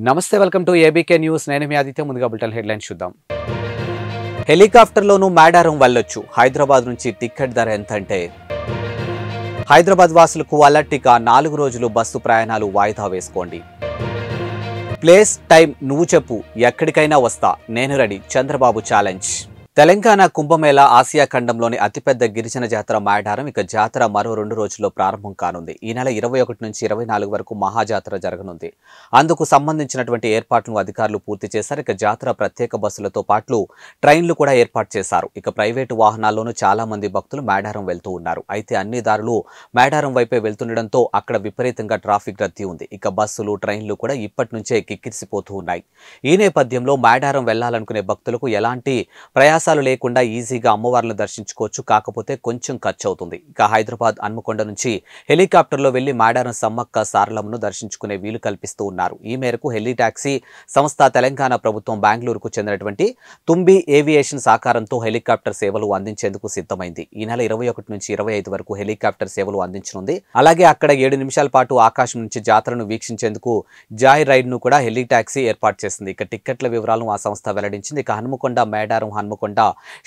నమస్తే welcome to ABK news. నేను మీ ఆదిత్య. ముందుగా బులెటిన్ హెడ్లైన్స్ చూద్దాం. హెలికాప్టర్లోనూ మేడారం వెళ్ళొచ్చు. హైదరాబాద్ నుంచి టికెట్ ధర ఎంతంటే హైదరాబాద్ వాసులకు అలర్టిగా 4 రోజులు బస్సు ప్రయాణాలు వాయిదా వేసుకోండి. ప్లేస్ టైం నువ్వు చెప్పు, ఎక్కడికైనా వస్తా, నేను ready. Chandrababu challenge. Telangana Kumbh Mela Asia ఖండంలోని అతిపెద్ద గిరిజన జాతర మేడారం. ఇక జాతర మరో 2 రోజుల్లో ప్రారంభం కానుంది. ఈ నెల 21 నుంచి 24 వరకు మహాజాతర జరగనుంది. అందుకు సంబంధించినటువంటి ఏర్పాట్లను అధికారులు పూర్తి చేశారు. ఇక జాతర ప్రత్యేక బస్సులతో పాటు ట్రైన్లు కూడా ఏర్పాటు చేశారు. ఇక ప్రైవేటు వాహనాల్లోనూ చాలా మంది భక్తులు మేడారం వెళ్తూ ఉన్నారు. అయితే అన్ని దారులు మేడారం వైపే వెళ్తుండటంతో అక్కడ విపరీతంగా ట్రాఫిక్ రద్దీ ఉంది. ఇక బస్సులు ట్రైన్లు కూడా ఇప్పటి నుంచే కిక్కిరిసిపోతూ ఉన్నాయి. ఈ నేపథ్యంలో మేడారం వెళ్లాలనుకునే భక్తులకు ఎలాంటి ప్రయాస లేకుండా ఈజీగా అమ్మవార్లను దర్శించుకోవచ్చు. కాకపోతే కొంచెం ఖర్చు అవుతుంది. ఇక హైదరాబాద్ హన్మకొండ నుంచి హెలికాప్టర్లో వెళ్లి మేడారం సమ్మక్క సారలమ్మను దర్శించుకునే వీలు కల్పిస్తూ ఉన్నారు. ఈ మేరకు హెలి టాక్సీ సంస్థ తెలంగాణ ప్రభుత్వం బెంగళూరుకు చెందినటువంటి తుంబి ఏవియేషన్ సహకారంతో హెలికాప్టర్ సేవలు అందించేందుకు సిద్ధమైంది. ఈ నెల 21 నుంచి 25 వరకు హెలికాప్టర్ సేవలు అందించనుంది. అలాగే అక్కడ 7 నిమిషాల పాటు ఆకాశం నుంచి జాతరను వీక్షించేందుకు జాయ్ రైడ్ ను కూడా హెలి టాక్సీ ఏర్పాటు చేసింది. ఇక టిక్కెట్ల వివరాలను ఆ సంస్థ వెల్లడించింది. ఇక హన్మకొండ మేడారం హన్మకొండ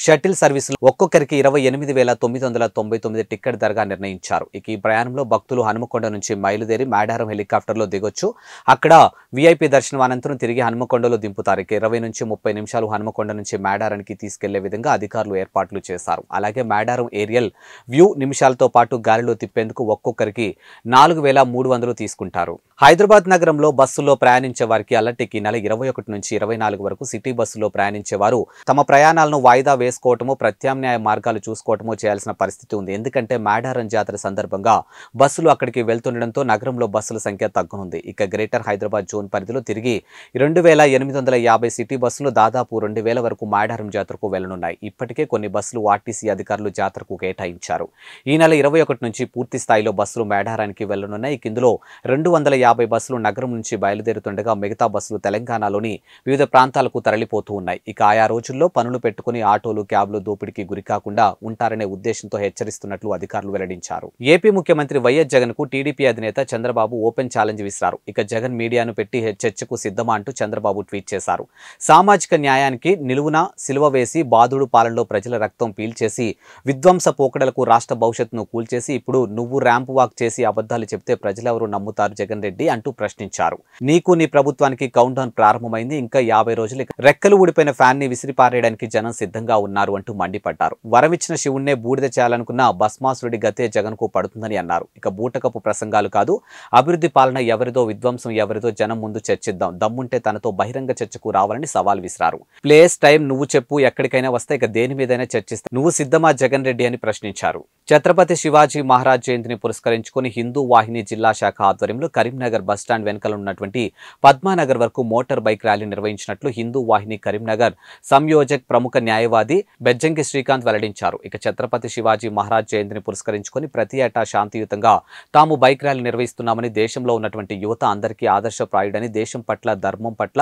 షటిల్ సర్వీసులు ఒక్కొక్కరికి 28,999 టికెట్ ధరగా నిర్ణయించారు. ఇక ఈ ప్రయాణంలో భక్తులు హనుమకొండ నుంచి మైలుదేరి మేడారం హెలికాప్టర్లో దిగొచ్చు. అక్కడ వీఐపీ దర్శనం అనంతరం తిరిగి హనుమకొండలో దింపుతారు. ఇక 20 నుంచి 30 నిమిషాలు హనుమకొండ నుంచి మేడారానికి తీసుకెళ్లే విధంగా అధికారులు ఏర్పాట్లు చేశారు. అలాగే మేడారం ఏరియల్ వ్యూ నిమిషాలతో పాటు గాలిలో తిప్పేందుకు ఒక్కొక్కరికి 4,300 తీసుకుంటారు. హైదరాబాద్ నగరంలో బస్సుల్లో ప్రయాణించే వారికి అలర్టికి నెల 21 నుంచి 24 వరకు సిటీ బస్సులో ప్రయాణించేవారు తమ ప్రయాణాలను వాయిదా వేసుకోవటమో ప్రత్యామ్నాయ మార్గాలు చూసుకోవటమో చేయాల్సిన పరిస్థితి ఉంది. ఎందుకంటే మేడారం జాతర సందర్భంగా బస్సులు అక్కడికి వెళ్తుండటంతో నగరంలో బస్సుల సంఖ్య తగ్గనుంది. ఇక గ్రేటర్ హైదరాబాద్ జోన్ పరిధిలో తిరిగి 2,850 సిటీ బస్సులు దాదాపు 2,000 వరకు మేడారం జాతరకు వెళ్లనున్నాయి. ఇప్పటికే కొన్ని బస్సులు ఆర్టీసీ అధికారులు జాతరకు కేటాయించారు. ఈ నెల 21 నుంచి పూర్తి స్థాయిలో బస్సులు మేడారానికి వెళ్లనున్నాయి. ఇందులో 250 బస్సులు నగరం నుంచి బయలుదేరుతుండగా మిగతా బస్సులు తెలంగాణలోని వివిధ ప్రాంతాలకు తరలిపోతూ ఉన్నాయి. ఇక ఆయా రోజుల్లో పనులు పెట్టుకుని ఆటోలు క్యాబ్లు దోపిడీకి గురికాకుండా ఉంటారనే ఉద్దేశంతో హెచ్చరిస్తున్నట్లు అధికారులు వెల్లడించారు. ఏపీ ముఖ్యమంత్రి వైఎస్ జగన్ కు టీడీపీ అధినేత చంద్రబాబు ఓపెన్ ఛాలెంజ్ విసిరారు. ఇక జగన్ మీడియాను పెట్టి చర్చకు సిద్ధమా అంటూ చంద్రబాబు ట్వీట్ చేశారు. సామాజిక న్యాయానికి నిలువున సిలువ వేసి బాధుడు పాలనలో ప్రజల రక్తం పీల్చేసి విధ్వంస పోకడలకు రాష్ట్ర భవిష్యత్తును కూల్చేసి ఇప్పుడు నువ్వు ర్యాంప్ వాక్ చేసి అబద్ధాలు చెప్తే ప్రజలెవరు నమ్ముతారు జగన్ రెడ్డి అంటూ ప్రశ్నించారు. నీకు నీ ప్రభుత్వానికి కౌంట్ డౌన్ ప్రారంభమైంది. ఇంకా 50 రోజులు. రెక్కలు ఊడిపోయిన ఫ్యాన్ ని విసిరిపారేయడానికి జనం సిద్ధంగా ఉన్నారు అంటూ మండిపడ్డారు. వరమిచ్చిన శివుణ్ణే బూడిద చేయాలనుకున్న భస్మాసురుడి గతే జగన్ కు పడుతుందని అన్నారు. ఇక బూటకపు ప్రసంగాలు కాదు, అభివృద్ధి పాలన ఎవరిదో విధ్వంసం ఎవరిదో జనం ముందు చర్చిద్దాం, దమ్ముంటే తనతో బహిరంగ చర్చకు రావాలని సవాల్ విసిరారు. ప్లేస్ టైం నువ్వు చెప్పు, ఎక్కడికైనా వస్తే ఇక దేని మీదైనా చర్చిస్తే నువ్వు సిద్ధమా జగన్ రెడ్డి అని ప్రశ్నించారు. ఛత్రపతి శివాజీ మహారాజ్ జయంతిని పురస్కరించుకుని హిందూ వాహిని జిల్లా శాఖ ఆధ్వర్యంలో కరీంనగర్ బస్టాండ్ వెనుకల ఉన్నటువంటి పద్మానగర్ వరకు మోటార్ బైక్ ర్యాలీ నిర్వహించినట్లు హిందూ వాహిని కరీంనగర్ సంయోజక్ ప్రముఖ న్యాయవాది బెజ్జంకి శ్రీకాంత్ వెల్లడించారు. ఇక ఛత్రపతి శివాజీ మహారాజ్ జయంతిని పురస్కరించుకుని ప్రతి ఏటా శాంతియుతంగా తాము బైక్ ర్యాలీ నిర్వహిస్తున్నామని, దేశంలో ఉన్నటువంటి యువత అందరికీ ఆదర్శప్రాయుడని, దేశం పట్ల ధర్మం పట్ల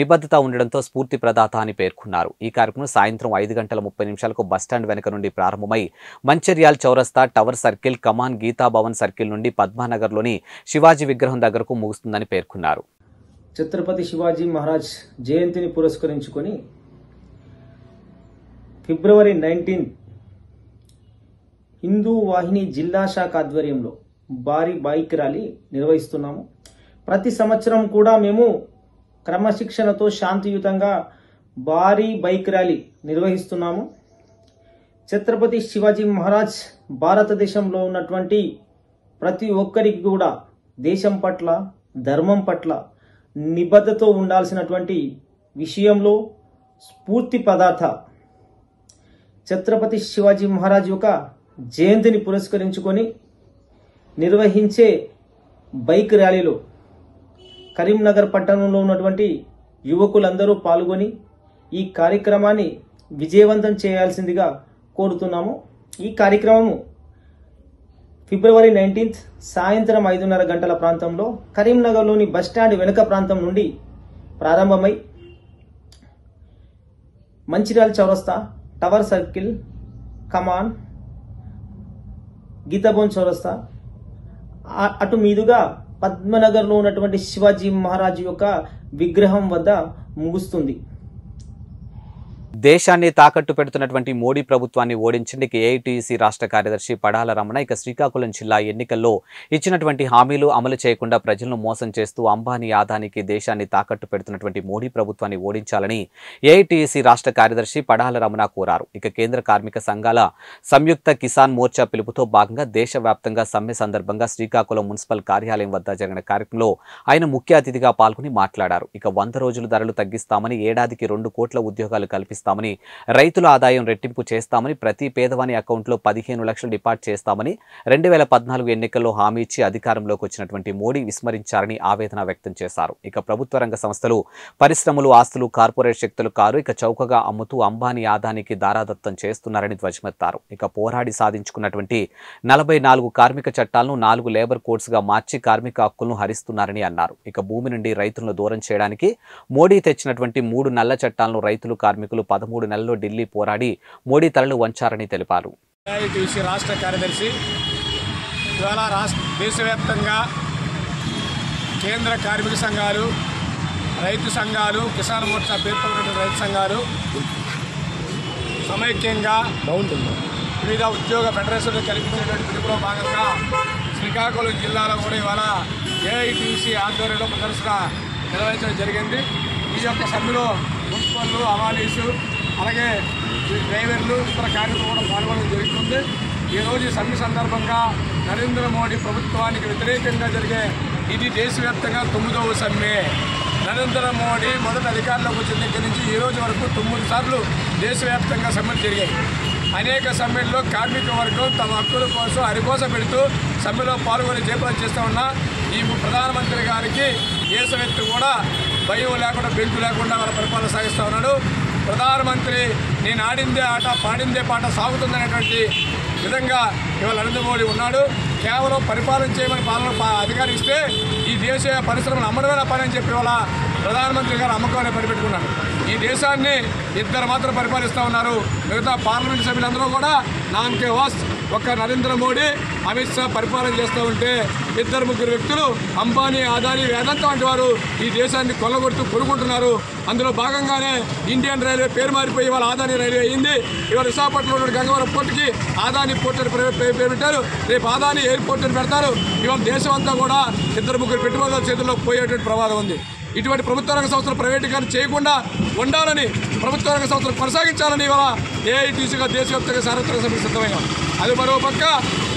నిబద్ధత ఉండడంతో స్ఫూర్తి ప్రదాత అని పేర్కొన్నారు. ఈ కార్యక్రమం సాయంత్రం 5:30 బస్టాండ్ వెనుక నుండి ప్రారంభమై మంచిర్యాల్ చౌరస్తా, టవర్ సర్కిల్, కమాన్, గీతా భవన్ సర్కిల్ నుండి పద్మానగర్లోని శివాజీ విగ్రహం దగ్గరకు ముగుస్తుందని పేర్కొన్నారు. ఛత్రపతి శివాజీ మహారాజ్ జయంతిని పురస్కరించుకొని ఫిబ్రవరి 19 హిందూ వాహిని జిల్లా శాఖ ఆధ్వర్యంలో భారీ బైక్ ర్యాలీ నిర్వహిస్తున్నాము. ప్రతి సంవత్సరం కూడా మేము క్రమశిక్షణతో శాంతియుతంగా భారీ బైక్ ర్యాలీ నిర్వహిస్తున్నాము. ఛత్రపతి శివాజీ మహారాజ్ భారతదేశంలో ఉన్నటువంటి ప్రతి ఒక్కరికి కూడా దేశం పట్ల ధర్మం పట్ల నిబద్ధతో ఉండాల్సినటువంటి విషయంలో స్ఫూర్తి ప్రదాత ఛత్రపతి శివాజీ మహారాజ్ యొక్క జయంతిని పురస్కరించుకొని నిర్వహించే బైక్ ర్యాలీలో కరీంనగర్ పట్టణంలో ఉన్నటువంటి యువకులందరూ పాల్గొని ఈ కార్యక్రమాన్ని విజయవంతం చేయాల్సిందిగా కోరుతున్నాము. ఈ కార్యక్రమము ఫిబ్రవరి 19 సాయంత్రం 5:30 గంటల ప్రాంతంలో కరీంనగర్లోని బస్టాండ్ వెనుక ప్రాంతం నుండి ప్రారంభమై మంచిర్యాల్ చౌరస్తా, టవర్ సర్కిల్, కమాన్, గీతాభవన్ చౌరస్తా అటు మీదుగా పద్మనగర్లో ఉన్నటువంటి శివాజీ మహారాజ్ యొక్క విగ్రహం వద్ద ముగుస్తుంది. దేశాన్ని తాకట్టు పెడుతున్నటువంటి మోడీ ప్రభుత్వాన్ని ఓడించడానికి ఏఐటీయూసీ రాష్ట్ర కార్యదర్శి పడాల రమణ శ్రీకాకుళం జిల్లా ఎన్నికల్లో ఇచ్చినటువంటి హామీలు అమలు చేయకుండా ప్రజలను మోసం చేస్తూ అంబానీ ఆదానికి దేశాన్ని తాకట్టు పెడుతున్నటువంటి మోడీ ప్రభుత్వాన్ని ఓడించాలని ఏఐటీయూసీ రాష్ట్ర కార్యదర్శి పడాల రమణ కోరారు. కేంద్ర కార్మిక సంఘాల సంయుక్త కిసాన్ మోర్చా పిలుపుతో భాగంగా దేశవ్యాప్తంగా సమ్మె సందర్భంగా శ్రీకాకుళం మున్సిపల్ కార్యాలయం వద్ద జరిగిన కార్యక్రమంలో ఆయన ముఖ్య అతిథిగా పాల్గొని మాట్లాడారు. 100 రోజులు ధరలు తగ్గిస్తామని, ఏడాదికి 2 కోట్ల ఉద్యోగాలు కల్పిస్తామని, రైతుల ఆదాయం రెట్టింపు చేస్తామని, ప్రతి పేదవాని అకౌంట్లో 15 లక్షలు డిపాజిట్ చేస్తామని 2014 ఎన్నికల్లో హామీ ఇచ్చి అధికారంలోకి వచ్చినటువంటి మోడీ విస్మరించారని ఆవేదన వ్యక్తం చేశారు. ప్రభుత్వ రంగ సంస్థలు, పరిశ్రమలు, ఆస్తులు కార్పొరేట్ శక్తులు కారు చౌకగా అమ్ముతూ అంబానీ ఆదానికి దారాదత్తం చేస్తున్నారని ధ్వజమెత్తారు. పోరాడి సాధించుకున్నటువంటి 44 కార్మిక చట్టాలను 4 లేబర్ కోడ్స్ గా మార్చి కార్మిక హక్కులను హరిస్తున్నారని అన్నారు. భూమి నుండి రైతులను దూరం చేయడానికి మోడీ తెచ్చినటువంటి 3 నల్ల చట్టాలను రైతులు, కార్మికులు 13 నెలల్లో ఢిల్లీ పోరాడి మోడీ తలలు వంచారని తెలిపారు. ఏఐటీయూసీ రాష్ట్ర కార్యదర్శి ఇవాళ దేశవ్యాప్తంగా కేంద్ర కార్మిక సంఘాలు, రైతు సంఘాలు, కిసాన్ మోర్చా పేర్కొన్నటువంటి రైతు సంఘాలు సమైక్యంగా వివిధ ఉద్యోగ ఫెడరేషన్లు కల్పించేటువంటి పిలుపులో భాగంగా శ్రీకాకుళం జిల్లాలో కూడా ఇవాళ ఏఐటీయూసీ ఆధ్వర్యంలో ప్రదర్శన నిర్వహించడం జరిగింది. ఈ యొక్క సమ్మెలో మున్సిపల్లు, అవాలీసు, అలాగే డ్రైవర్లు, ఇతర కార్మికులు కూడా పాల్గొనడం జరుగుతుంది. ఈరోజు ఈ సమ్మె సందర్భంగా నరేంద్ర మోడీ ప్రభుత్వానికి వ్యతిరేకంగా జరిగే ఇది దేశవ్యాప్తంగా 9వ సమ్మె. నరేంద్ర మోడీ మొదటి అధికారంలోకి వచ్చిన దగ్గర నుంచి ఈ రోజు వరకు 9 సార్లు దేశవ్యాప్తంగా సమ్మెలు జరిగాయి. అనేక సమ్మెల్లో కార్మిక వర్గం తమ హక్కుల కోసం అరికోస పెడుతూ సమ్మెలో పాల్గొని జయప్రదం చేస్తూ ఉన్న ఈ ప్రధానమంత్రి గారికి దేశవ్యాప్తి కూడా భయం లేకుండా, బెంకు లేకుండా వాళ్ళ పరిపాలన సాగిస్తూ ఉన్నాడు. ప్రధానమంత్రి నేను ఆడిందే ఆట, పాడిందే పాట సాగుతుందనేటువంటి విధంగా ఇవాళ నరేంద్ర మోడీ ఉన్నాడు. కేవలం పరిపాలన చేయమని అధికారం ఇస్తే ఈ దేశ పరిశ్రమలు అమ్మడమే పని అని చెప్పి వాళ్ళ ప్రధానమంత్రి గారు అమ్మకాన్ని పరిపెట్టుకున్నారు. ఈ దేశాన్ని 2 మాత్రం పరిపాలిస్తూ ఉన్నారు. మిగతా పార్లమెంట్ సభ్యులందరూ కూడా నామకే వాస్ ఒక్క నరేంద్ర మోడీ, అమిత్ షా పరిపాలన చేస్తూ ఉంటే 2-3 వ్యక్తులు అంబానీ, అదానీ, వేదాంత వంటి వారు ఈ దేశాన్ని కొల్లగొడుతూ కొనుక్కుంటున్నారు. అందులో భాగంగానే ఇండియన్ రైల్వే పేరు మారిపోయి ఇవాళ అదానీ రైల్వే అయింది. ఇవాళ విశాఖపట్నంలో గంగవరం పోర్టుకి అదానీ పోర్ట్ అని పేరు పెట్టారు. రేపు అదానీ ఎయిర్పోర్ట్ అని పెడతారు. ఇవాళ దేశం అంతా కూడా 2-3 పెట్టుబడుల చేతుల్లో పోయేటువంటి ప్రమాదం ఉంది. ఇటువంటి ప్రభుత్వ రంగ సంస్థలు ప్రైవేటీకరణ చేయకుండా ఉండాలని, ప్రభుత్వ రంగ సంస్థలు కొనసాగించాలని ఇవాళ ఏఐటీయూసీగా దేశవ్యాప్తంగా సార్వత్రిక సభ్యులు సిద్ధమయ్యాం. అది మరో పక్క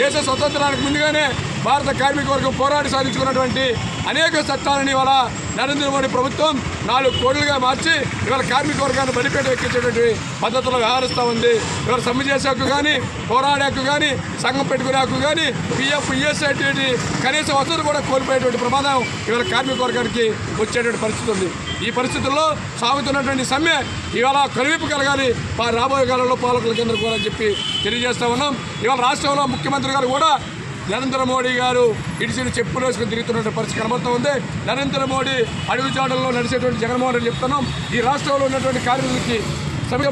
దేశ స్వతంత్రానికి ముందుగానే భారత కార్మిక వర్గం పోరాడి సాధించుకున్నటువంటి అనేక చట్టాలని ఇవాళ నరేంద్ర మోడీ ప్రభుత్వం 4 కోట్లుగా మార్చి ఇవాళ కార్మిక వర్గాన్ని బలిపేట ఎక్కించేటువంటి పద్ధతిలో వ్యవహరిస్తూ ఉంది. ఇవాళ సమ్మె చేసే హక్కు కానీ, పోరాడే హక్కు కానీ, సంఘం పెట్టుకునే హక్కు కానీ, పిఎఫ్, ఈఎస్ఐ కనీస వసతులు కూడా కోల్పోయేటువంటి ప్రమాదం ఇవాళ కార్మిక వర్గానికి వచ్చేటువంటి పరిస్థితి ఉంది. ఈ పరిస్థితుల్లో సాగుతున్నటువంటి సమ్మె ఇవాళ కనువిప్పు కలగాలి రాబోయే కాలంలో పాలకుల కేంద్రం కూడా చెప్పి తెలియజేస్తా ఉన్నాం. ఇవాళ రాష్ట్రంలో ముఖ్యమంత్రి గారు కూడా నరేంద్ర మోడీ గారు ఇడిసిన చెప్పులు వేసుకుని తిరుగుతున్న పరిస్థితి కనబడుతూ ఉంది. నరేంద్ర మోడీ అడుగుజాడల్లో నడిచేటువంటి జగన్మోహన్ రెడ్డి చెప్తున్నాం, ఈ రాష్ట్రంలో ఉన్నటువంటి కార్మికులకి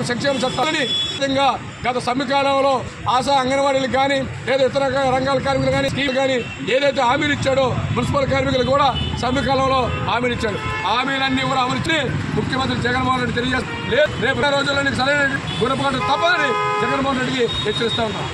సంక్షేమ చట్టాలని విధంగా గత సమ్మె కాలంలో ఆశా అంగన్వాడీలకు కానీ లేదా ఇతర రంగాల కార్మికులు కానీ స్కీమ్ కానీ ఏదైతే హామీలు ఇచ్చాడో మున్సిపల్ కార్మికులు కూడా సమ్మె కాలంలో హామీలు ఇచ్చాడు. హామీలన్నీ కూడా అమలుచి ముఖ్యమంత్రి జగన్మోహన్ రెడ్డి తెలియజేస్తారు. రేపు రోజుల్లో సరైన గుణపాఠం తప్పదని జగన్మోహన్ రెడ్డికి హెచ్చరిస్తా ఉన్నాం.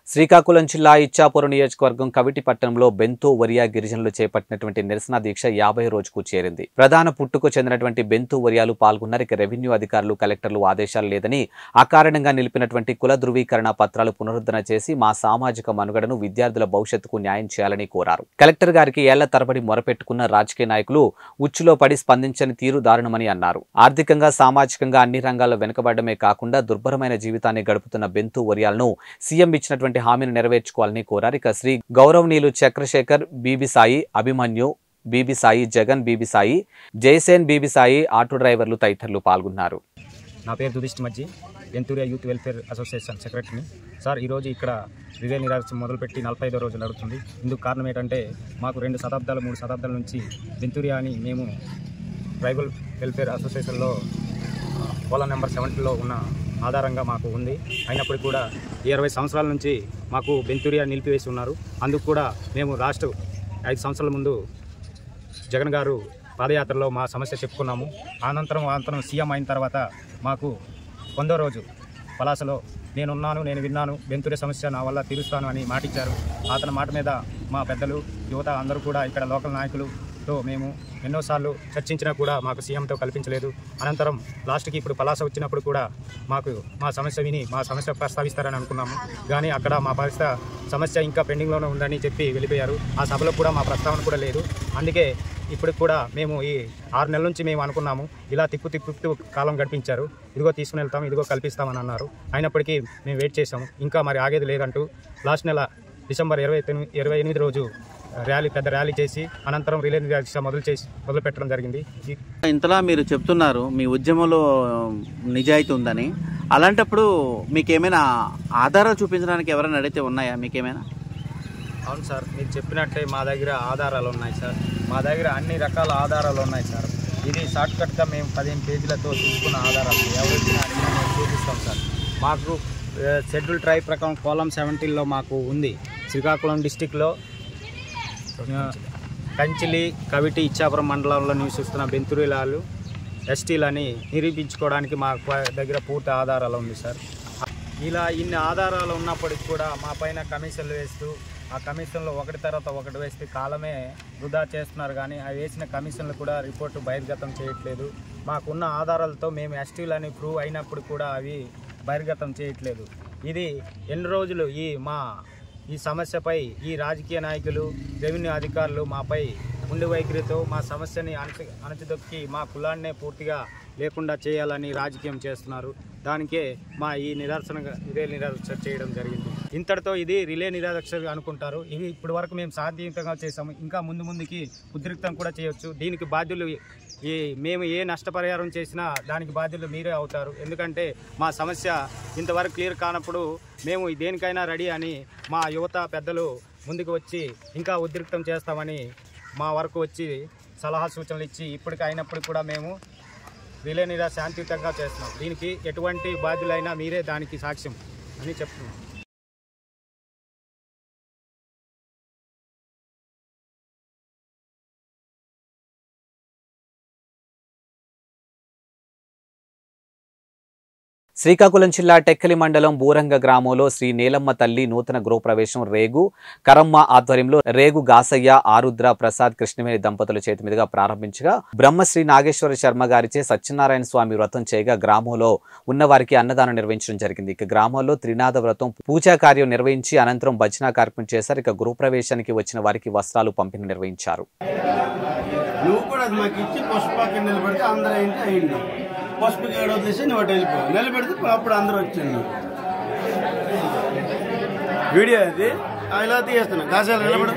శ్రీకాకుళం జిల్లా ఇచ్చాపురం నియోజకవర్గం కవిటి పట్టణంలో బెంతో వరియా గిరిజనులు చేపట్టినటువంటి నిరసన దీక్ష 50 రోజుకు చేరింది. ప్రధాన పుట్టుకు చెందినటువంటి బెంతో వరియాలు పాల్గొన్నారు. రెవెన్యూ అధికారులు, కలెక్టర్లు ఆదేశాలు లేదని అకారణంగా నిలిపినటువంటి కుల ధృవీకరణ పత్రాలు పునరుద్ధరణ చేసి మా సామాజిక మనుగడను, విద్యార్థుల భవిష్యత్తుకు న్యాయం చేయాలని కోరారు. కలెక్టర్ గారికి ఏళ్ల తరబడి మొరపెట్టుకున్న రాజకీయ నాయకులు ఉచ్చులో పడి స్పందించని తీరు దారుణమని అన్నారు. ఆర్థికంగా, సామాజికంగా అన్ని రంగాల్లో వెనుకబడమే కాకుండా దుర్భరమైన జీవితాన్ని గడుపుతున్న బెంతో వరియాలను సీఎం ఇచ్చినటువంటి హామీని నెరవేర్చుకోవాలని కోరారు. శ్రీ గౌరవనీయులు చక్రశేఖర్, బీబీ సాయి, అభిమన్యు, బీబీ సాయి, జగన్, బీబీ సాయి, జయసేన్, బీబీ సాయి, ఆటో డ్రైవర్లు తదితరులు పాల్గొన్నారు. నా పేరు Dudishti Majji, Benturia youth welfare association సెక్రటరీని. సార్, ఈరోజు ఇక్కడ రిలే నిరాశ మొదలుపెట్టి 45వ రోజు నడుస్తుంది. ఇందుకు కారణం ఏంటంటే మాకు 2 శతాబ్దాలు 3 శతాబ్దాల నుంచి బెంతూరియా అని మేము ట్రైబల్ వెల్ఫేర్ అసోసియేషన్లో కోలా నెంబర్ 70లో ఉన్న ఆధారంగా మాకు ఉంది. అయినప్పటికీ కూడా 20 సంవత్సరాల నుంచి మాకు బెంతూరియా నిలిపివేసి ఉన్నారు. అందుకు కూడా మేము లాస్ట్ 5 సంవత్సరాల ముందు జగన్ గారు పాదయాత్రలో మా సమస్య చెప్పుకున్నాము. అనంతరం సీఎం అయిన తర్వాత మాకు 100వ రోజు పలాసలో నేను విన్నాను, బెంతూరియా సమస్య నా వల్ల తీరుస్తాను అని మాటిచ్చారు. అతని మాట మీద మా పెద్దలు, యువత అందరూ కూడా ఇక్కడ లోకల్ నాయకులతో మేము ఎన్నోసార్లు చర్చించినా కూడా మాకు సీఎంతో కల్పించలేదు. అనంతరం లాస్ట్కి ఇప్పుడు పలాస వచ్చినప్పుడు కూడా మాకు మా సమస్య విని మా సమస్య ప్రస్తావిస్తారని అనుకున్నాము. కానీ అక్కడ మా సమస్య ఇంకా పెండింగ్లోనే ఉందని చెప్పి వెళ్ళిపోయారు. ఆ సభలో కూడా మా ప్రస్తావన కూడా లేదు. అందుకే ఇప్పుడు కూడా మేము ఈ 6 నెలల నుంచి మేము అనుకున్నాము, ఇలా తిప్పు కాలం గడిపించారు. ఇదిగో తీసుకుని వెళ్తాం, ఇదిగో కల్పిస్తామని అన్నారు. అయినప్పటికీ మేము వెయిట్ చేసాము. ఇంకా మరి ఆగేది లేదంటూ లాస్ట్ నెల డిసెంబర్ 28 రోజు పెద్ద ర్యాలీ చేసి అనంతరం రిలే నిరాక్ష మొదలు పెట్టడం జరిగింది. ఇంతలా మీరు చెప్తున్నారు మీ ఉద్యమంలో నిజాయితీ ఉందని. అలాంటప్పుడు మీకేమైనా ఆధారాలు చూపించడానికి ఎవరైనా అడిగితే ఉన్నాయా మీకేమైనా? అవును సార్, మీరు చెప్పినట్టే మా దగ్గర ఆధారాలు ఉన్నాయి సార్. మా దగ్గర అన్ని రకాల ఆధారాలు ఉన్నాయి సార్. ఇది షార్ట్కట్గా మేము 15 పేజీలతో తీసుకున్న ఆధారాలు ఎవరైనా మేము చూపిస్తాం సార్. మాకు షెడ్యూల్ ట్రైబ్ ప్రకారం కోలం 17లో మాకు ఉంది. శ్రీకాకుళం డిస్టిక్లో కంచిలి, కవిటి, ఇచ్చాపురం మండలంలో నివసిస్తున్న బెంతూరియాలు ఎస్టీలని నిరూపించుకోవడానికి మా దగ్గర పూర్తి ఆధారాలు ఉంది సార్. ఇలా ఇన్ని ఆధారాలు ఉన్నప్పటికీ కూడా మా పైన కమిషన్లు వేస్తూ ఆ కమిషన్లో ఒకటి తర్వాత ఒకటి వేస్తే కాలమే వృధా చేస్తున్నారు. కానీ ఆ వేసిన కమిషన్లు కూడా రిపోర్టు బహిర్గతం చేయట్లేదు. మాకున్న ఆధారాలతో మేము ఎస్టీలని ప్రూవ్ అయినప్పుడు కూడా అవి బహిర్గతం చేయట్లేదు. ఇది ఎన్ని రోజులు ఈ సమస్యపై ఈ రాజకీయ నాయకులు, రెవెన్యూ అధికారులు మాపై ఉండి వైఖరితో మా సమస్యని అణచిదొక్కి మా కులాన్నే పూర్తిగా లేకుండా చేయాలని రాజకీయం చేస్తున్నారు. దానికే మా రిలే నిరాదీక్ష చేయడం జరిగింది. ఇంతటితో ఇది రిలే నిరాదీక్ష అనుకుంటారు. ఇవి ఇప్పటి వరకు మేము శాంతియుతంగా చేసాము. ఇంకా ముందుకి ఉద్రిక్తం కూడా చేయొచ్చు. దీనికి బాధ్యులు మేము ఏ నష్టపరిహారం చేసినా దానికి బాధ్యులు మీరే అవుతారు. ఎందుకంటే మా సమస్య ఇంతవరకు క్లియర్ కానప్పుడు మేము దేనికైనా రెడీ అని మా యువత పెద్దలు ముందుకు వచ్చి ఇంకా ఉద్రిక్తం చేస్తామని మా వరకు వచ్చి సలహా సూచనలు ఇచ్చి ఇప్పటికి అయినప్పుడు కూడా మేము రిలే నిరాదీక్ష శాంతియుతంగా చేస్తున్నాం. దీనికి ఎటువంటి బాధ్యులైనా మీరే దానికి సాక్ష్యం అని చెప్తున్నాం. శ్రీకాకుళం జిల్లా టెక్కలి మండలం బూరంగ గ్రామంలో శ్రీ నీలమ్మ తల్లి నూతన గృహప్రవేశం రేగు కరమ్మ ఆధ్వర్యంలో రేగు గాసయ్య, ఆరుద్ర ప్రసాద్ కృష్ణవేణి దంపతుల చేతి మీదుగా ప్రారంభించగా బ్రహ్మశ్రీ నాగేశ్వర శర్మ గారిచే సత్యనారాయణ స్వామి వ్రతం చేయగా గ్రామంలో ఉన్నవారికి అన్నదానం నిర్వహించడం జరిగింది. ఇక గ్రామంలో త్రినాద వ్రతం పూజా కార్యం నిర్వహించి అనంతరం భజన కార్యక్రమం చేశారు. ఇక గృహప్రవేశానికి వచ్చిన వారికి వస్త్రాలు పంపిణీ నిర్వహించారు. పసుపు గేడ వదిలేసి నువ్వు వెళ్ళిపో, నిలబెడితే అప్పుడు అందరూ వచ్చింది. వీడియో అది ఇలా తీయేస్తున్నా కాశాలు నిలబడి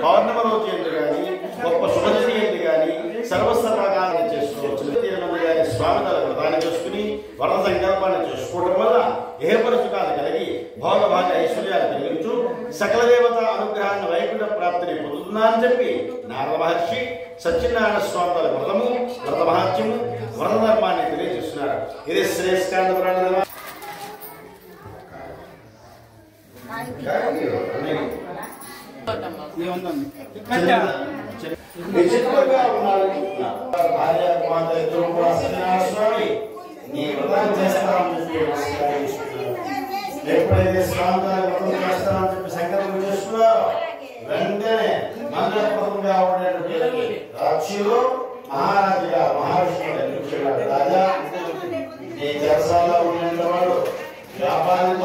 పౌర్ణమి రోజు ఏంటి కానీ గొప్ప శుభదిశి ఏంటి కానీ సర్వసర్వకాలను చేసుకోవచ్చు. స్వామి తల వ్రతాన్ని చేసుకుని వరద సంకల్పాన్ని చేసుకోవడం వల్ల ఏ పరిస్థితులు కలిగి భోగభాగ ఐశ్వర్యాలు కలిగించు సకల దేవత అనుగ్రహాన్ని వైకుంఠ ప్రాప్తిని పొందుతున్నా అని చెప్పి నారద మహర్షి సత్యనారాయణ స్వామి తల వ్రతము, వ్రత మహత్యము, వ్రత ధర్మాన్ని తెలియజేస్తున్నారు. ఇది శ్రేష్ఠాంత పురాణ విచిత్రంగా ఉన్నాడు. భార్య కుమార్తె ఇద్దరు కూడా సత్యనారాయణ స్వామి నీ వ్రతం చేస్తామని ఎప్పుడైతే స్వామి వ్రతం చేస్తామని చెప్పి సంకల్పం చేసుకున్నారో వెంటనే మంగళప్రదంగా ఉండేటువంటి రాక్షులు మహారాజుగా మహావిష్ణువు ఎదుర్కొన్నాడు. రాజా నీ జలసాల్లో ఉండేంత వాడు వ్యాపారం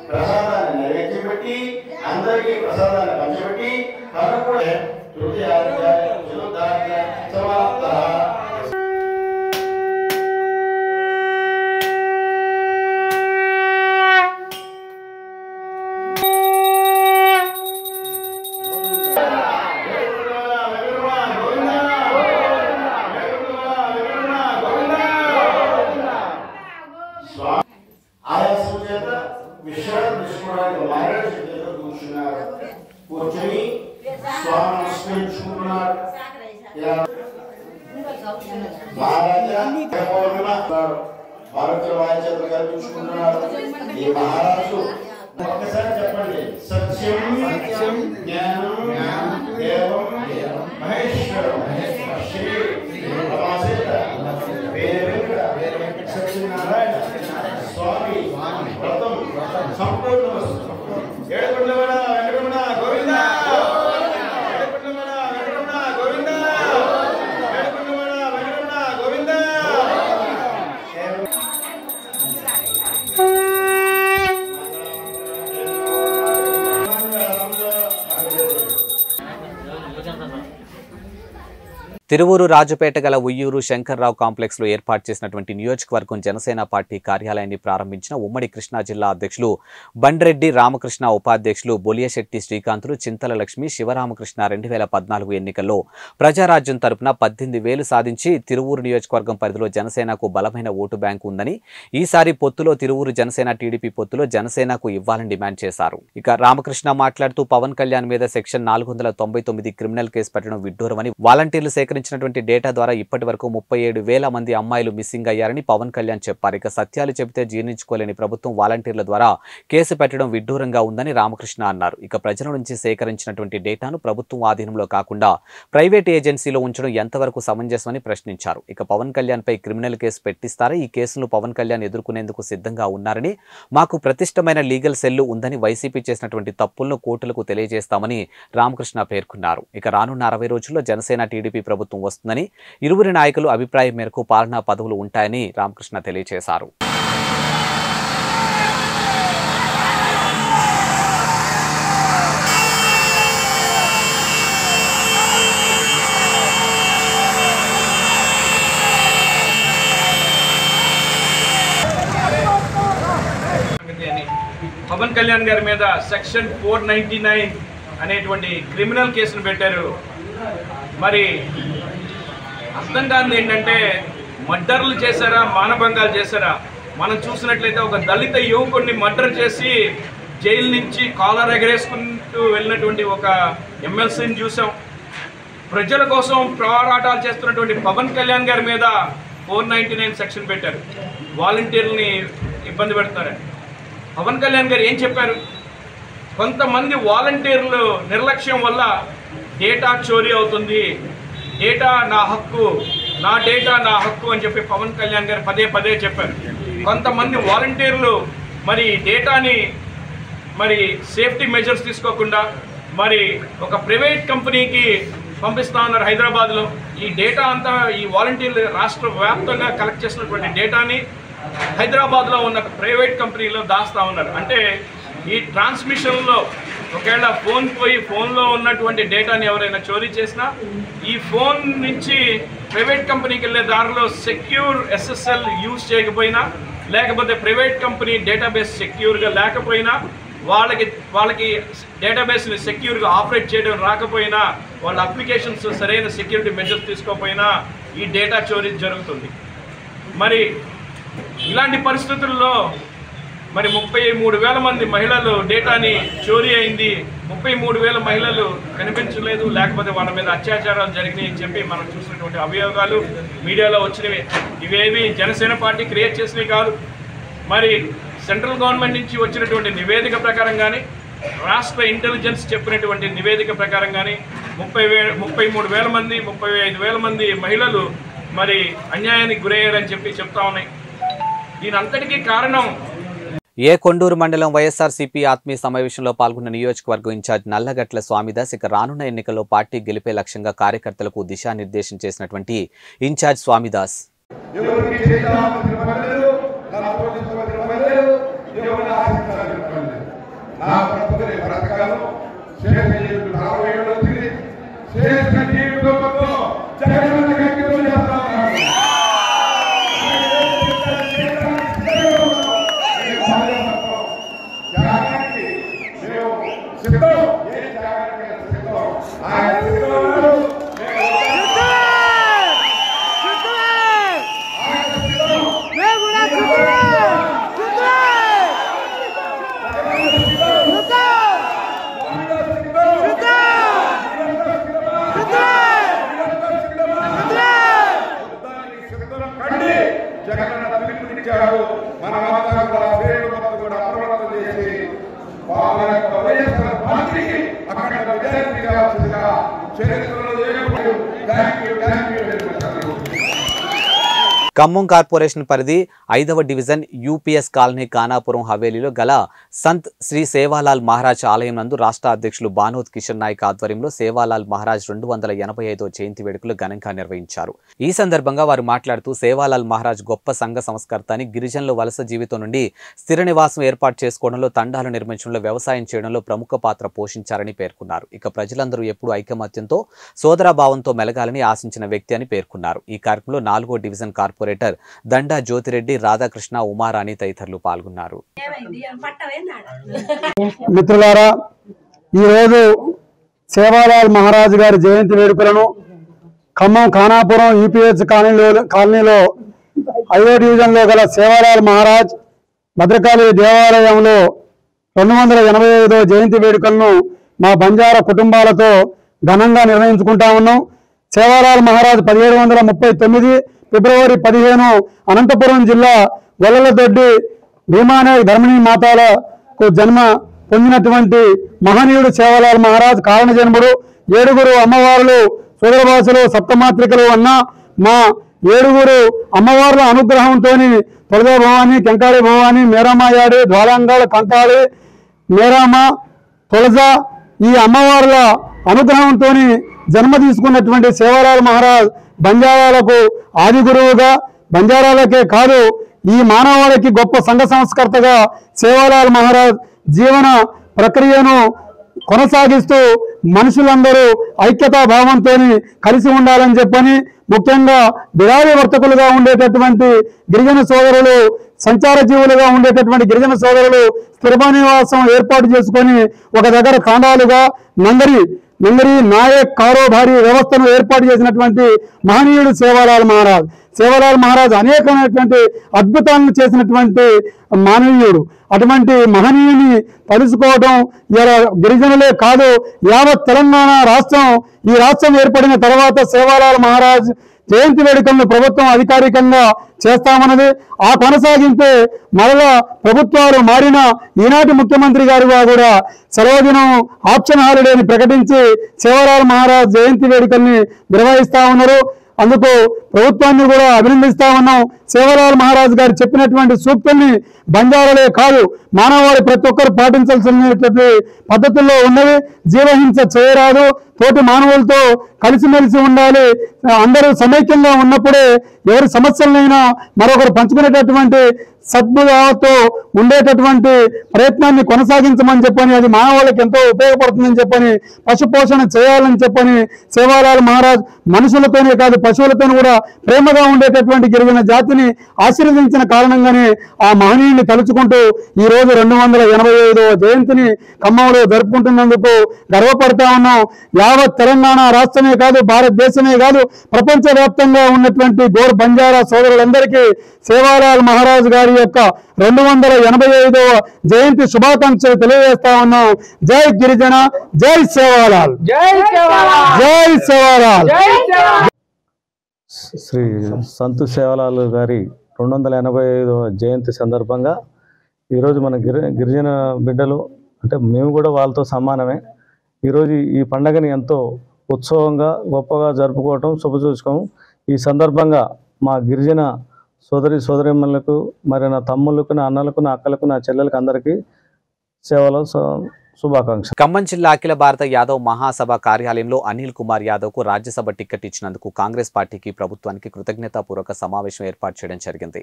ప్రసాదాన్ని నైవేద్యపెట్టి అందరికీ ప్రసాదాన్ని పంచిపెట్టి తను కూడా కూర్చొని స్వామి నమస్కరించుకుంటున్నారు. భారతీయ వాయిద్యాలు కల్పించుకుంటున్నారు. ఈ మహారాజు ఒక్కసారి చెప్పండి. సత్యం జ్ఞానం దేవం మహేశ్వరం శ్రీ సత్యనారాయణ స్వామి వ్రతం సంపూర్ణ ఏడుకొండలవాడ వెంకటరమణ గోవింద, ఏడుకొండలవాడ వెంకటరమణ గోవింద, ఏడుకొండలవాడ వెంకటరమణ గోవింద. తిరువూరు రాజుపేట గల ఉయ్యూరు శంకర్రావు కాంప్లెక్స్ లో ఏర్పాటు చేసినటువంటి నియోజకవర్గం జనసేన పార్టీ కార్యాలయాన్ని ప్రారంభించిన ఉమ్మడి కృష్ణా జిల్లా అధ్యక్షులు బండ్రెడ్డి రామకృష్ణ, ఉపాధ్యక్షులు బొలియశెట్టి శ్రీకాంతులు, చింతల లక్ష్మి, శివరామకృష్ణ 2014 ఎన్నికల్లో ప్రజారాజ్యం తరపున 18,000 సాధించి తిరువూరు నియోజకవర్గం పరిధిలో జనసేనకు బలమైన ఓటు బ్యాంకు ఉందని, ఈసారి పొత్తులో తిరువూరు జనసేన టీడీపీ పొత్తులో జనసేనకు ఇవ్వాలని డిమాండ్ చేశారు. ఇక రామకృష్ణ మాట్లాడుతూ పవన్ కళ్యాణ్ మీద సెక్షన్ 499 క్రిమినల్ కేసు పెట్టడం విడ్డూరమని, వాలంటీర్లు సేకరించినటువంటి డేటా ద్వారా ఇప్పటి వరకు 37,000 మంది అమ్మాయిలు మిస్సింగ్ అయ్యారని పవన్ కళ్యాణ్ చెప్పారు. ఇక సత్యాలు చెబితే జీర్ణించుకోలేని ప్రభుత్వం వాలంటీర్ల ద్వారా కేసు పెట్టడం విడ్డూరంగా ఉందని రామకృష్ణ అన్నారు. ఇక ప్రజల నుంచి సేకరించినటువంటి డేటాను ప్రభుత్వం ఆధీనంలో కాకుండా ప్రైవేట్ ఏజెన్సీలో ఉంచడం ఎంతవరకు సమంజసమని ప్రశ్నించారు. ఇక పవన్ కళ్యాణ్ పై క్రిమినల్ కేసు పెట్టిస్తారా? ఈ కేసును పవన్ కళ్యాణ్ ఎదుర్కొనేందుకు సిద్ధంగా ఉన్నారని, మాకు ప్రతిష్టమైన లీగల్ సెల్లు ఉందని, వైసీపీ చేసినటువంటి తప్పులను కోర్టులకు తెలియజేస్తామని రామకృష్ణ పేర్కొన్నారు. ఇక రానున్న 60 రోజుల్లో జనసేన టీడీపీ ప్రభుత్వం వస్తుందని, ఇరువురి నాయకులు అభిప్రాయం మేరకు పాలనా పదవులు ఉంటాయని రామకృష్ణ తెలియజేశారు. పవన్ కళ్యాణ్ గారి మీద సెక్షన్ 499 అనేటువంటి క్రిమినల్ కేసును పెట్టారు. మరి అర్థం కాదు ఏంటంటే, మర్డర్లు చేశారా, మానభంగాలు చేశారా? మనం చూసినట్లయితే ఒక దళిత యువకుడిని మర్డర్ చేసి జైలు నుంచి కాలర్ ఎగరేసుకుంటూ వెళ్ళినటువంటి ఒక ఎమ్మెల్సీని చూసాం. ప్రజల కోసం పోరాటాలు చేస్తున్నటువంటి పవన్ కళ్యాణ్ గారి మీద 499 సెక్షన్ పెట్టారు. వాలంటీర్లని ఇబ్బంది పెడుతున్నారని పవన్ కళ్యాణ్ గారు ఏం చెప్పారు? కొంతమంది వాలంటీర్లు నిర్లక్ష్యం వల్ల డేటా చోరీ అవుతుంది, డేటా నా హక్కు, నా డేటా నా హక్కు అని చెప్పి పవన్ కళ్యాణ్ గారు పదే చెప్పారు. కొంతమంది వాలంటీర్లు మరి డేటాని మరి సేఫ్టీ మెజర్స్ తీసుకోకుండా మరి ఒక ప్రైవేట్ కంపెనీకి పంపిస్తా ఉన్నారు హైదరాబాద్లో. ఈ డేటా అంతా ఈ వాలంటీర్లు రాష్ట్ర వ్యాప్తంగా కలెక్ట్ చేసినటువంటి డేటాని హైదరాబాద్లో ఉన్న ప్రైవేట్ కంపెనీలో దాస్తా ఉన్నారు. అంటే ఈ ట్రాన్స్మిషన్లో ఒకవేళ ఫోన్ పోయి ఫోన్లో ఉన్నటువంటి డేటాని ఎవరైనా చోరీ చేసినా, ఈ ఫోన్ నుంచి ప్రైవేట్ కంపెనీకి వెళ్ళే దారిలో సెక్యూర్ SSL యూజ్ చేయకపోయినా, లేకపోతే ప్రైవేట్ కంపెనీ డేటాబేస్ సెక్యూర్గా లేకపోయినా, వాళ్ళకి డేటాబేస్ని సెక్యూర్గా ఆపరేట్ చేయడం రాకపోయినా, వాళ్ళ అప్లికేషన్స్ సరైన సెక్యూరిటీ మెజర్స్ తీసుకోకపోయినా ఈ డేటా చోరీ జరుగుతుంది. మరి ఇలాంటి పరిస్థితుల్లో మరి 33,000 మంది మహిళలు డేటాని చోరీ అయింది. 33,000 మహిళలు కనిపించలేదు, లేకపోతే వాళ్ళ మీద అత్యాచారాలు జరిగినాయి అని చెప్పి మనం చూసినటువంటి అభియోగాలు మీడియాలో వచ్చినవి. ఇవేవి జనసేన పార్టీ క్రియేట్ చేసినవి కాదు. మరి సెంట్రల్ గవర్నమెంట్ నుంచి వచ్చినటువంటి నివేదిక ప్రకారం కానీ, రాష్ట్ర ఇంటెలిజెన్స్ చెప్పినటువంటి నివేదిక ప్రకారం కానీ 33,000 మంది 35,000 మంది మహిళలు మరి అన్యాయానికి గురయ్యారని చెప్పి చెప్తా ఉన్నాయి. దీనంతటికీ కారణం కొండూరు మండలం వైఎస్ఆర్సీపీ ఆత్మీయ సమావేశంలో పాల్గొన్న నియోజకవర్గం ఇన్ఛార్జ్ నల్లగట్ల స్వామిదాస్ ఇక రానున్న ఎన్నికల్లో పార్టీ గెలిపే లక్ష్యంగా కార్యకర్తలకు దిశానిర్దేశం చేసినటువంటి ఇన్ఛార్జ్ స్వామిదాస్ జగనన్న పిలుపునిచ్చాడు. మనమంతా కూడా పేరు మొత్తం కూడా అప్రమత్తం చేసి వాళ్ళ యొక్క వైఎస్ఆర్ పార్టీకి అక్కడ విజయాన్ని కావాల్సిందిగా చరిత్రలో ఖమ్మం కార్పొరేషన్ పరిధి 5వ డివిజన్ యూపీఎస్ కాలనీ కానాపురం హవేలీలో గల సంత్ శ్రీ సేవాలాల్ మహారాజ్ ఆలయం నందు రాష్ట్ర అధ్యక్షులు బానోత్ కిషన్ నాయక్ ఆధ్వర్యంలో సేవాలాల్ మహారాజ్ 285వ జయంతి వేడుకలు ఘనంగా నిర్వహించారు. ఈ సందర్భంగా వారు మాట్లాడుతూ సేవాలాల్ మహారాజ్ గొప్ప సంఘ సంస్కర్త అని, గిరిజనులు వలస జీవితం నుండి స్థిర నివాసం ఏర్పాటు చేసుకోవడంలో, తండాలు నిర్మించడంలో, వ్యవసాయం చేయడంలో ప్రముఖ పాత్ర పోషించారని పేర్కొన్నారు. ఇక ప్రజలందరూ ఎప్పుడూ ఐకమత్యంతో సోదరాభావంతో మెలగాలని ఆశించిన వ్యక్తి అని పేర్కొన్నారు. ఈ కార్యక్రమంలో 4వ డివిజన్ కార్పొరేటర్ దండా జ్యోతిరెడ్డి, రాధాకృష్ణ, ఉమారాణి తదితరులు పాల్గొన్నారు. మిత్రులారా, ఈరోజు సేవాలాల్ మహారాజ్ గారి జయంతి వేడుకలను ఖమ్మం ఖానాపురం యూపీఎస్ కాలనీలో 5వ డివిజన్లో గల సేవాలాల్ మహారాజ్ భద్రకాళి దేవాలయంలో 285వ జయంతి వేడుకలను మా బంజారా కుటుంబాలతో ఘనంగా నిర్వహించుకుంటా ఉన్నాం. సేవాలాల్ మహారాజ్ 1739 ఫిబ్రవరి 15 అనంతపురం జిల్లా గొల్లలదొడ్డి భీమానాయక్ ధర్మిణీ మాతాలకు జన్మ పొందినటువంటి మహనీయుడు సేవాలాల్ మహారాజ్ కారణ జన్ముడు. 7 అమ్మవారులు సోదరభాషలు సప్తమాత్రికలు అన్న మా 7 అమ్మవార్ల అనుగ్రహంతో తొలజా భవాని, కెంకాళి భవాని, మేరామాయాడి, జ్వాలాంగాళ, కంకాళి, మేరామ, తొలజా ఈ అమ్మవార్ల అనుగ్రహంతో జన్మ తీసుకున్నటువంటి సేవాలాల్ మహారాజ్ బంజారాలకు ఆది గురువుగా, బంజారాలకే కాదు ఈ మానవాళికి గొప్ప సంఘ సంస్కర్తగా సేవాలాల్ మహారాజ్ జీవన ప్రక్రియను కొనసాగిస్తూ మనుషులందరూ ఐక్యతా భావంతో కలిసి ఉండాలని చెప్పని, ముఖ్యంగా బిడారి వర్తకులుగా ఉండేటటువంటి గిరిజన సోదరులు, సంచార జీవులుగా ఉండేటటువంటి గిరిజన సోదరులు స్థిర నివాసం ఏర్పాటు చేసుకొని ఒక దగ్గర కాండాలుగా నంగరి నాయక్ కారోబారీ వ్యవస్థను ఏర్పాటు చేసినటువంటి మహనీయుడు సేవాలాల్ మహారాజ్. సేవాలాల్ మహారాజ్ అనేకమైనటువంటి అద్భుతాలను చేసినటువంటి మానవీయుడు. అటువంటి మహనీయుని తలుసుకోవడం ఇలా గిరిజనులే కాదు, యావత్ తెలంగాణ రాష్ట్రం, ఈ రాష్ట్రం ఏర్పడిన తర్వాత సేవాలాల్ మహారాజ్ జయంతి వేడుకలను ప్రభుత్వం అధికారికంగా చేస్తామన్నది. ఆ కొనసాగింపే మరలా ప్రభుత్వాలు మారిన ఈనాటి ముఖ్యమంత్రి గారుగా కూడా సెలవుదినం ఆప్షన్ హాలిడేని ప్రకటించి సేవాలాల్ మహారాజ్ జయంతి వేడుకల్ని నిర్వహిస్తా ఉన్నారు. అందుకు ప్రభుత్వాన్ని కూడా అభినందిస్తా ఉన్నాం. సేవాలాల్ మహారాజ్ గారు చెప్పినటువంటి సూక్తుల్ని బంజారాలే కాదు మానవాళి ప్రతి ఒక్కరు పాటించాల్సినటువంటి పద్ధతుల్లో ఉన్నవి. జీవహింస చేయరాదు, తోటి మానవులతో కలిసిమెలిసి ఉండాలి. అందరూ సమైక్యంగా ఉన్నప్పుడే ఎవరి సమస్యలనైనా మరొకరు పంచుకునేటటువంటి సద్భావంతో ఉండేటటువంటి ప్రయత్నాన్ని కొనసాగించమని చెప్పని, అది మానవాళికి ఎంతో ఉపయోగపడుతుందని చెప్పని, పశుపోషణ చేయాలని చెప్పని సేవాలాల్ మహారాజ్ మనుషులతోనే కాదు పశువులతో కూడా ప్రేమగా ఉండేటటువంటి గిరిజన జాతిని ఆశీర్వదించిన కారణంగానే ఆ మహనీయుని తలుచుకుంటూ ఈ రోజు 285వ జయంతిని ఖమ్మంలో జరుపుకుంటున్నందుకు గర్వపడతా ఉన్నాం. యావత్ తెలంగాణ రాష్ట్రమే కాదు, భారతదేశమే కాదు, ప్రపంచవ్యాప్తంగా ఉన్నటువంటి గోర్ బంజారా సోదరులందరికీ సేవాలాల్ మహారాజ్ గారి యొక్క 285వ జయంతి శుభాకాంక్షలు తెలియజేస్తా ఉన్నాం. జై గిరిజన, జై సేవాలాల్, జై సేవాలాల్. శ్రీ సంతు సేవాలాల్ గారి 285వ జయంతి సందర్భంగా ఈరోజు మన గిరిజన బిడ్డలు అంటే మేము కూడా వాళ్ళతో సమానమే. ఈరోజు ఈ పండగని ఎంతో ఉత్సవంగా గొప్పగా జరుపుకోవటం శుభసూచకం. ఈ సందర్భంగా మా గిరిజన సోదరిమణులకు, మరి నా తమ్ముళ్ళకు, నా అన్నలకు, నా అక్కలకు, నా చెల్లెలకు అందరికీ సేవలో శుభాకాంక్షలు. ఖమ్మం జిల్లా అఖిల భారత యాదవ్ మహాసభ కార్యాలయంలో అనిల్ కుమార్ యాదవ్కు రాజ్యసభ టికెట్ ఇచ్చినందుకు కాంగ్రెస్ పార్టీకి, ప్రభుత్వానికి కృతజ్ఞతాపూర్వక సమావేశం ఏర్పాటు చేయడం జరిగింది.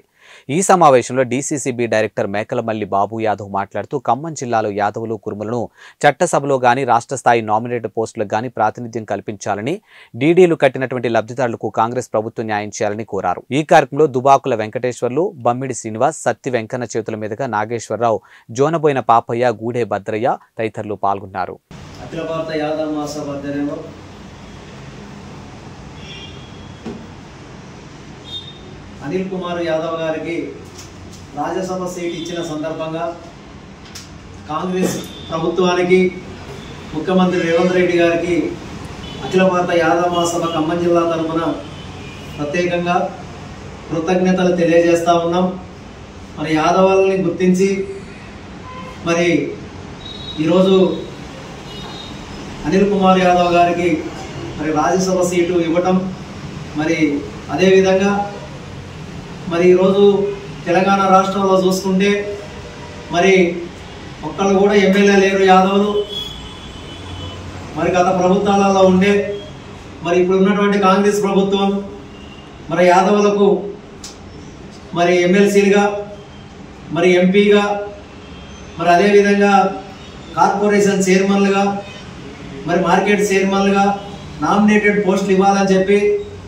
ఈ సమావేశంలో డీసీసీబీ డైరెక్టర్ మేకలమల్లి బాబు యాదవ్ మాట్లాడుతూ ఖమ్మం జిల్లాలో యాదవులు, కురుములను చట్టసభలో గానీ, రాష్ట్ర స్థాయి నామినేటెడ్ పోస్టులకు గానీ ప్రాతినిధ్యం కల్పించాలని, డీడీలు కట్టినటువంటి లబ్ధిదారులకు కాంగ్రెస్ ప్రభుత్వం న్యాయం చేయాలని కోరారు. ఈ కార్యక్రమంలో దుబాకుల వెంకటేశ్వర్లు, బమ్మిడి శ్రీనివాస్, సత్తి వెంకన్న చేతుల మీదుగా నాగేశ్వరరావు, జోనబోయిన పాపయ్య, గూడే భద్రయ్య తదితరులు పాల్గొన్నారు. అఖిల భారత యాదవ్ మహాసభ ఆధ్వర్యంలో అనిల్ కుమార్ యాదవ్ గారికి రాజ్యసభ సీట్ ఇచ్చిన సందర్భంగా కాంగ్రెస్ ప్రభుత్వానికి, ముఖ్యమంత్రి రేవంత్ రెడ్డి గారికి అఖిల భారత యాదవ్ మహాసభ ఖమ్మం జిల్లా తరఫున ప్రత్యేకంగా కృతజ్ఞతలు తెలియజేస్తా ఉన్నాం. మరి యాదవాలని గుర్తించి మరి ఈరోజు అనిల్ కుమార్ యాదవ్ గారికి మరి రాజ్యసభ సీటు ఇవ్వటం, మరి అదేవిధంగా మరి ఈరోజు తెలంగాణ రాష్ట్రంలో చూసుకుంటే మరి ఒక్కళ్ళు కూడా ఎమ్మెల్యే లేరు యాదవులు. మరి గత ప్రభుత్వాలలో ఉండే మరి ఇప్పుడు ఉన్నటువంటి కాంగ్రెస్ ప్రభుత్వం మరి యాదవులకు మరి ఎమ్మెల్సీలుగా మరి ఎంపీగా మరి అదేవిధంగా కార్పొరేషన్ చైర్మన్లుగా మరి మార్కెట్ చైర్మన్లుగా నామినేటెడ్ పోస్టులు ఇవ్వాలని చెప్పి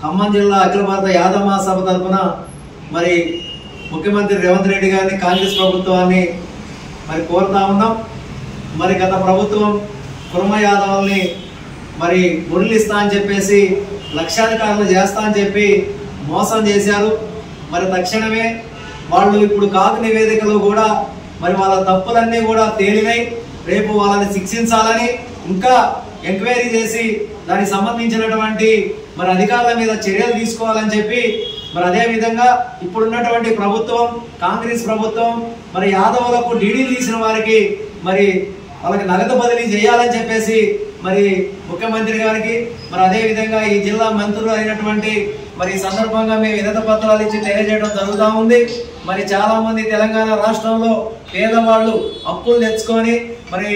ఖమ్మం జిల్లా అఖిల భారత యాదవ మహాసభ తరఫున మరి ముఖ్యమంత్రి రేవంత్ రెడ్డి గారిని కాంగ్రెస్ ప్రభుత్వాన్ని మరి కోరుతా ఉన్నాం. మరి గత ప్రభుత్వం కుర్మ యాదవుల్ని మరి మురళిస్తా అని చెప్పేసి లక్షాధికారులు చేస్తా అని చెప్పి మోసం చేశారు. మరి తక్షణమే వాళ్ళు ఇప్పుడు కాకు నివేదికలో కూడా మరి వాళ్ళ తప్పులన్నీ కూడా తేలినాయి. రేపు వాళ్ళని శిక్షించాలని ఇంకా ఎంక్వైరీ చేసి దానికి సంబంధించినటువంటి మరి అధికారుల మీద చర్యలు తీసుకోవాలని చెప్పి మరి అదేవిధంగా ఇప్పుడున్నటువంటి ప్రభుత్వం కాంగ్రెస్ ప్రభుత్వం మరి యాదవులకు డీడీలు తీసిన వారికి మరి వాళ్ళకి నగదు బదిలీ చేయాలని చెప్పేసి మరి ముఖ్యమంత్రి గారికి మరి అదేవిధంగా ఈ జిల్లా మంత్రులు అయినటువంటి మరి ఈ సందర్భంగా మేము వినతి పత్రాలు ఇచ్చి తెలియజేయడం జరుగుతూ ఉంది. మరి చాలా మంది తెలంగాణ రాష్ట్రంలో పేదవాళ్ళు అప్పులు తెచ్చుకొని మరి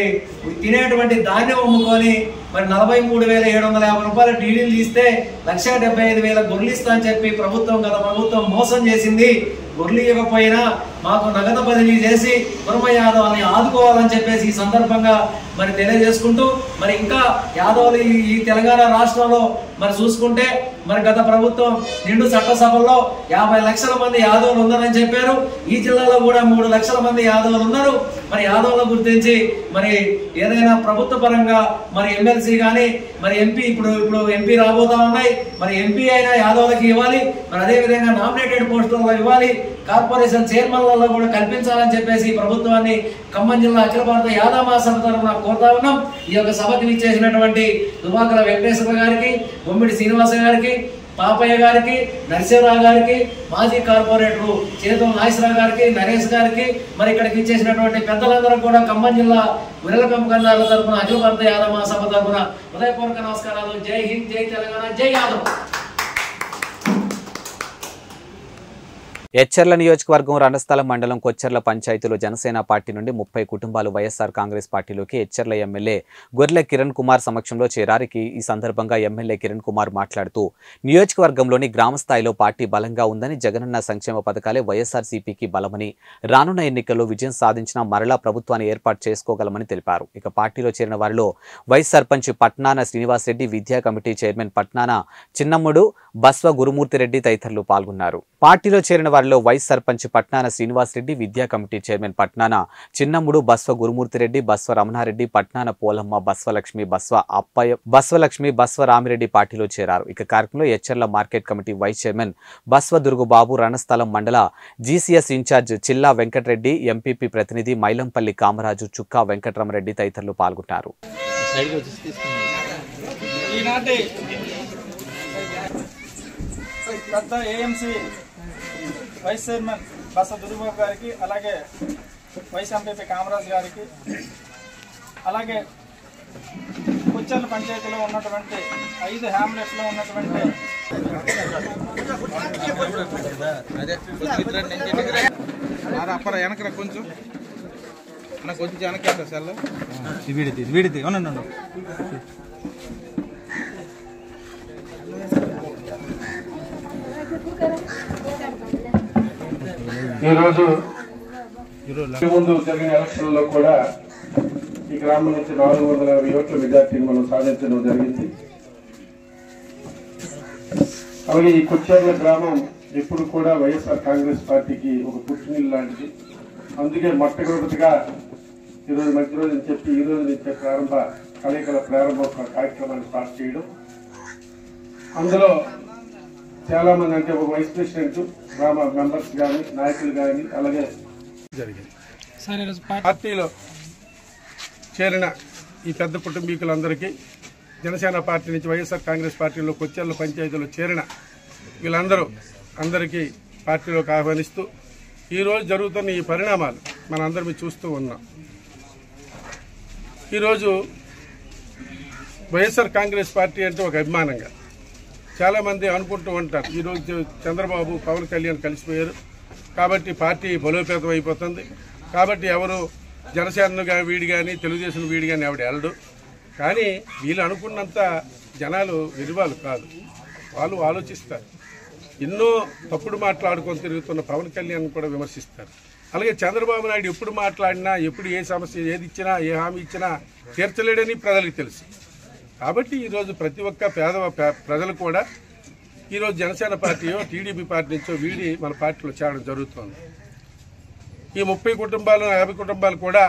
తినేటువంటి ధాన్యం అమ్ముకొని మరి 43,750 రూపాయల డీడీలు తీస్తే 1,75,000 గొర్రెలు ఇస్తా అని చెప్పి గత ప్రభుత్వం మోసం చేసింది. గొర్రెలు ఇవ్వకపోయినా మాకు నగదు బదిలీ చేసి కుర్మ యాదవుల్ని ఆదుకోవాలని చెప్పేసి ఈ సందర్భంగా మరి తెలియజేసుకుంటూ మరి ఇంకా యాదవులు ఈ తెలంగాణ రాష్ట్రంలో మరి చూసుకుంటే మరి గత ప్రభుత్వం నిండు చట్టసభల్లో 50 లక్షల మంది యాదవులు ఉన్నారని చెప్పారు. ఈ జిల్లాలో కూడా 3 లక్షల మంది యాదవులు ఉన్నారు. మరి యాదవులను గుర్తించి మరి ఏదైనా ప్రభుత్వ పరంగా మరి ఎమ్మెల్సీ కానీ మరి ఎంపీ ఇప్పుడు ఎంపీ రాబోతా ఉన్నాయి. మరి ఎంపీ అయినా యాదవులకి ఇవ్వాలి. మరి అదేవిధంగా నామినేటెడ్ పోస్టులలో ఇవ్వాలి. కార్పొరేషన్ చైర్మన్లలో కూడా కల్పించాలని చెప్పేసి ప్రభుత్వాన్ని ఖమ్మం జిల్లా అఖిల భారత యాదవ మహాసభ తరఫున కోరుతా ఉన్నాం. ఈ యొక్క సభకు విచ్చేసినటువంటి దుబాకల వెంకటేశ్వర గారికి, బొమ్మిడి శ్రీనివాస గారికి, పాపయ్య గారికి, నరసింహరావు గారికి, మాజీ కార్పొరేటరు చేతుల నాగేశ్వరరావు గారికి, నరేష్ గారికి, మరి ఇక్కడికి ఇచ్చేసినటువంటి పెద్దలందరూ కూడా ఖమ్మం జిల్లా గొర్రెల పెంపకందారుల తరఫున అఖిల భారత యాదవ మహాసభ తరఫున హృదయపూర్వక నమస్కారాలు. జై హింద్, జై తెలంగాణ, జై యాదవ్. ఎచ్చెర్ల నియోజకవర్గం రణస్థలం మండలం కొచ్చెర్ల పంచాయతీలో జనసేన పార్టీ నుండి 30 కుటుంబాలు వైఎస్ఆర్ కాంగ్రెస్ పార్టీలోకి ఎచ్చెర్ల ఎమ్మెల్యే గొర్రెల కిరణ్ కుమార్ సమక్షంలో చేరారికి ఈ సందర్భంగా ఎమ్మెల్యే కిరణ్ కుమార్ మాట్లాడుతూ నియోజకవర్గంలోని గ్రామ స్థాయిలో పార్టీ బలంగా ఉందని, జగనన్న సంక్షేమ పథకాలే వైఎస్ఆర్సీపీకి బలమని, రానున్న ఎన్నికల్లో విజయం సాధించిన మరలా ప్రభుత్వాన్ని ఏర్పాటు చేసుకోగలమని తెలిపారు. ఇక పార్టీలో చేరిన వారిలో వైస్ సర్పంచ్ పట్నాన శ్రీనివాసరెడ్డి, విద్యా కమిటీ చైర్మన్ పట్నాన చిన్నమ్ముడు, బస్వ గురుమూర్తిరెడ్డి తదితరులు పాల్గొన్నారు. పార్టీలో చేరిన వారిలో వైస్ సర్పంచ్ పట్నాన శ్రీనివాసరెడ్డి, విద్యా కమిటీ చైర్మన్ పట్నాన చిన్నమ్ముడు, బస్వ గురుమూర్తిరెడ్డి, బస్వ రమణారెడ్డి, పట్నాన పోలమ్మ, బస్వలక్ష్మి, బస్వలక్ష్మి, బస్వ రామిరెడ్డి పార్టీలో చేరారు. ఇక కార్యక్రమంలో Etcherla market committee vice chairman Baswa Durgu Babu, Ranasthalam మండల GCS incharge Chilla Venkata Reddy, MPP ప్రతినిధి మైలంపల్లి కామరాజు, చుక్కా వెంకటరామరెడ్డి తదితరులు పాల్గొన్నారు. పెద్ద ఏఎంసీ వైస్ చైర్మన్ బస దుర్బాబు గారికి, అలాగే వైస్ ఎంపీపీ కామరాజ్ గారికి, అలాగే కొచ్చెర్ల పంచాయతీలో ఉన్నటువంటి 5 హ్యామ్లెట్స్లో ఉన్నటువంటి అప్పర వెనకరా కొంచెం కొంచెం వెనక సెల్ వీడిది అవునండి. ఈరోజు ముందు జరిగిన ఎలక్షన్లో కూడా ఈ గ్రామం నుంచి 450 ఓట్ల మెజార్టీని మనం సాధించడం జరిగింది. అలాగే ఈ కొచ్చెర్ల గ్రామం ఎప్పుడు కూడా వైఎస్ఆర్ కాంగ్రెస్ పార్టీకి ఒక పుట్టినిల్లు లాంటిది. అందుకే మొట్టమొదటిగా ఈరోజు మంచి రోజు అని చెప్పి ఈ రోజు నుంచే కలయికల ప్రారంభ కార్యక్రమాన్ని స్టార్ట్ చేయడం. అందులో చాలా మంది అంటే ఒక వైస్ ప్రెసిడెంట్, గ్రామ మెంబర్స్ కానీ, నాయకులు కానీ అలాగే జరిగింది. పార్టీలో చేరిన ఈ పెద్ద కుటుంబీకులందరికీ, జనసేన పార్టీ నుంచి వైఎస్ఆర్ కాంగ్రెస్ పార్టీలో కొచ్చెర్ల పంచాయతీలో చేరిన వీళ్ళందరికీ పార్టీలోకి ఆహ్వానిస్తూ ఈరోజు జరుగుతున్న ఈ పరిణామాలు మనందరం చూస్తూ ఉన్నాం. ఈరోజు వైఎస్ఆర్ కాంగ్రెస్ పార్టీ అంటే ఒక అభిమానంగా చాలామంది అనుకుంటూ ఉంటారు, ఈరోజు చంద్రబాబు పవన్ కళ్యాణ్ కలిసిపోయారు కాబట్టి పార్టీ బలోపేతం అయిపోతుంది, కాబట్టి ఎవరు జనసేన వీడి కానీ తెలుగుదేశం వీడి కానీ ఎవడు వెళ్ళడు. కానీ వీళ్ళు అనుకున్నంత జనాలు విలువలు కాదు, వాళ్ళు ఆలోచిస్తారు. ఎన్నో తప్పుడు మాట్లాడుకొని తిరుగుతున్న పవన్ కళ్యాణ్ కూడా విమర్శిస్తారు. అలాగే చంద్రబాబు నాయుడు ఎప్పుడు మాట్లాడినా, ఎప్పుడు ఏ సమస్య ఏది ఇచ్చినా, ఏ హామీ ఇచ్చినా తీర్చలేడని ప్రజలకు తెలుసు. కాబట్టి ఈరోజు ప్రతి ఒక్క ప్రజలు కూడా ఈరోజు జనసేన పార్టీయో టీడీపీ పార్టీ నుంచో వీడి మన పార్టీలో చేరడం జరుగుతుంది. ఈ 30 కుటుంబాలు 50 కుటుంబాలు కూడా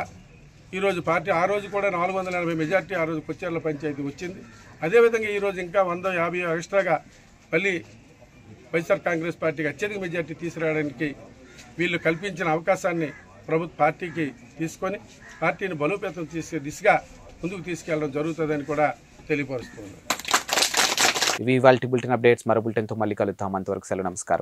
ఈరోజు పార్టీ ఆ రోజు కూడా 480 మెజార్టీ ఆ రోజు కొచ్చేర్ల పంచాయతీ వచ్చింది. అదేవిధంగా ఈరోజు ఇంకా 150 ఎక్స్ట్రాగా మళ్ళీ వైఎస్ఆర్ కాంగ్రెస్ పార్టీకి అత్యధిక మెజార్టీ తీసుకురావడానికి వీళ్ళు కల్పించిన అవకాశాన్ని ప్రభుత్వ పార్టీకి తీసుకొని పార్టీని బలోపేతం చేసే దిశగా ముందుకు తీసుకెళ్లడం జరుగుతుందని కూడా తెలియపరుస్తున్నారు. ఇవి ఇవాల్టి బులెటిన్ అప్డేట్స్. మరో బులెటిన్తో మళ్ళీ కలుద్దాం. అంతవరకు సెలవు, నమస్కారం.